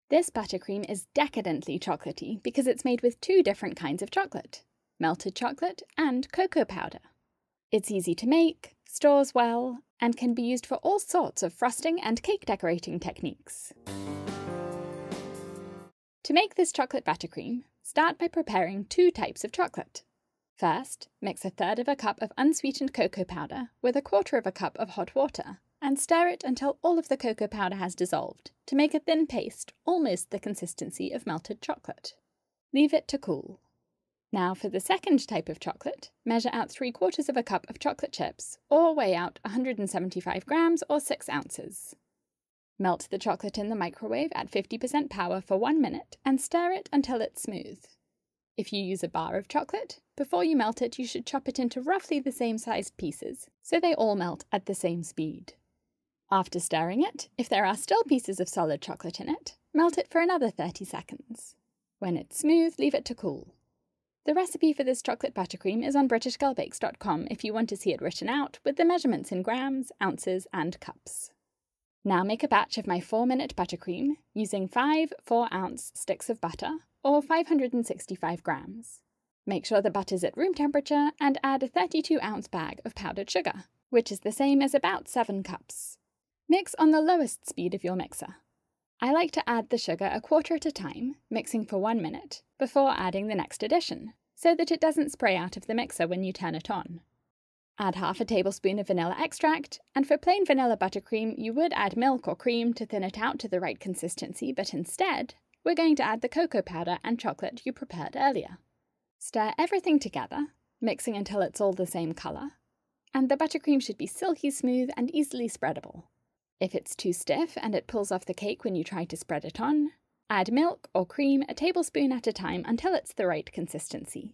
This buttercream is decadently chocolatey because it's made with two different kinds of chocolate, melted chocolate and cocoa powder. It's easy to make, stores well, and can be used for all sorts of frosting and cake decorating techniques. To make this chocolate buttercream, start by preparing two types of chocolate. First, mix 1/3 cup of unsweetened cocoa powder with 1/4 cup of hot water, and stir it until all of the cocoa powder has dissolved, to make a thin paste almost the consistency of melted chocolate. Leave it to cool. Now for the second type of chocolate, measure out 3/4 cup of chocolate chips, or weigh out 175 grams or 6 ounces. Melt the chocolate in the microwave at 50% power for 1 minute and stir it until it's smooth. If you use a bar of chocolate, before you melt it you should chop it into roughly the same sized pieces, so they all melt at the same speed. After stirring it, if there are still pieces of solid chocolate in it, melt it for another 30 seconds. When it's smooth, leave it to cool. The recipe for this chocolate buttercream is on britishgirlbakes.com if you want to see it written out with the measurements in grams, ounces, and cups. Now make a batch of my 4-minute buttercream using 5 4-ounce sticks of butter, or 565 grams. Make sure the butter's at room temperature and add a 32-ounce bag of powdered sugar, which is the same as about 7 cups. Mix on the lowest speed of your mixer. I like to add the sugar a quarter at a time, mixing for 1 minute, before adding the next addition, so that it doesn't spray out of the mixer when you turn it on. Add 1/2 tablespoon of vanilla extract, and for plain vanilla buttercream you would add milk or cream to thin it out to the right consistency, but instead, we're going to add the cocoa powder and chocolate you prepared earlier. Stir everything together, mixing until it's all the same colour, and the buttercream should be silky smooth and easily spreadable. If it's too stiff and it pulls off the cake when you try to spread it on, add milk or cream a tablespoon at a time until it's the right consistency.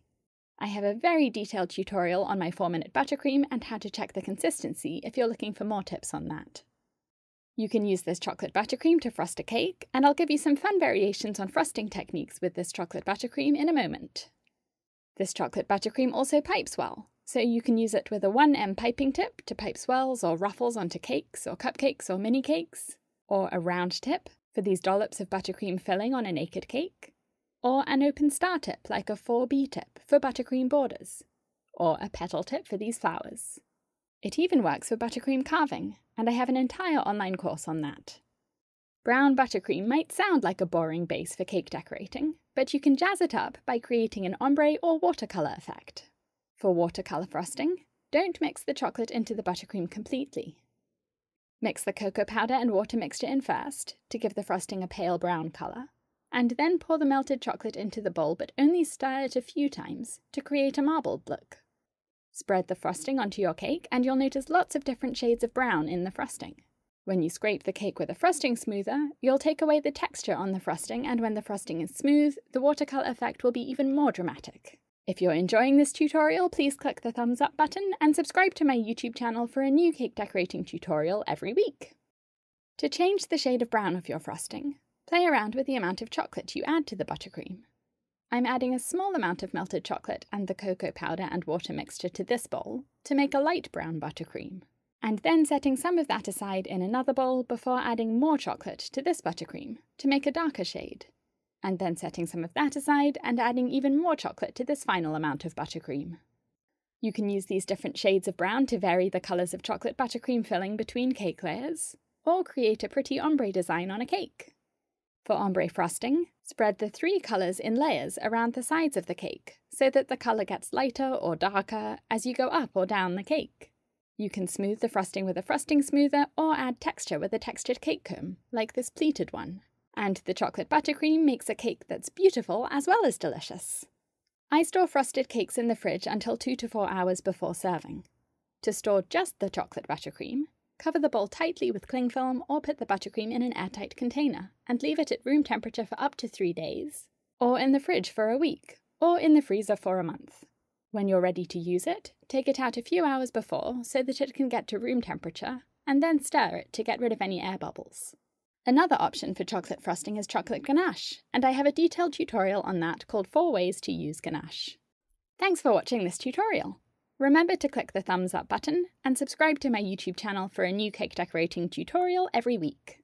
I have a very detailed tutorial on my 4-minute buttercream and how to check the consistency if you're looking for more tips on that. You can use this chocolate buttercream to frost a cake, and I'll give you some fun variations on frosting techniques with this chocolate buttercream in a moment. This chocolate buttercream also pipes well, so you can use it with a 1M piping tip to pipe swirls or ruffles onto cakes or cupcakes or mini cakes, or a round tip for these dollops of buttercream filling on a naked cake, or an open star tip like a 4B tip for buttercream borders, or a petal tip for these flowers. It even works for buttercream carving, and I have an entire online course on that. Brown buttercream might sound like a boring base for cake decorating, but you can jazz it up by creating an ombre or watercolour effect. For watercolour frosting, don't mix the chocolate into the buttercream completely. Mix the cocoa powder and water mixture in first to give the frosting a pale brown colour, and then pour the melted chocolate into the bowl, but only stir it a few times to create a marbled look. Spread the frosting onto your cake and you'll notice lots of different shades of brown in the frosting. When you scrape the cake with a frosting smoother, you'll take away the texture on the frosting, and when the frosting is smooth, the watercolour effect will be even more dramatic. If you're enjoying this tutorial, please click the thumbs up button and subscribe to my YouTube channel for a new cake decorating tutorial every week. To change the shade of brown of your frosting, play around with the amount of chocolate you add to the buttercream. I'm adding a small amount of melted chocolate and the cocoa powder and water mixture to this bowl to make a light brown buttercream, and then setting some of that aside in another bowl before adding more chocolate to this buttercream to make a darker shade, and then setting some of that aside and adding even more chocolate to this final amount of buttercream. You can use these different shades of brown to vary the colours of chocolate buttercream filling between cake layers, or create a pretty ombre design on a cake. For ombre frosting, spread the 3 colours in layers around the sides of the cake, so that the colour gets lighter or darker as you go up or down the cake. You can smooth the frosting with a frosting smoother or add texture with a textured cake comb, like this pleated one. And the chocolate buttercream makes a cake that's beautiful as well as delicious. I store frosted cakes in the fridge until 2 to 4 hours before serving. To store just the chocolate buttercream, cover the bowl tightly with cling film or put the buttercream in an airtight container and leave it at room temperature for up to 3 days, or in the fridge for a week, or in the freezer for a month. When you're ready to use it, take it out a few hours before so that it can get to room temperature, and then stir it to get rid of any air bubbles. Another option for chocolate frosting is chocolate ganache, and I have a detailed tutorial on that called 4 Ways to Use Ganache. Thanks for watching this tutorial. Remember to click the thumbs up button and subscribe to my YouTube channel for a new cake decorating tutorial every week.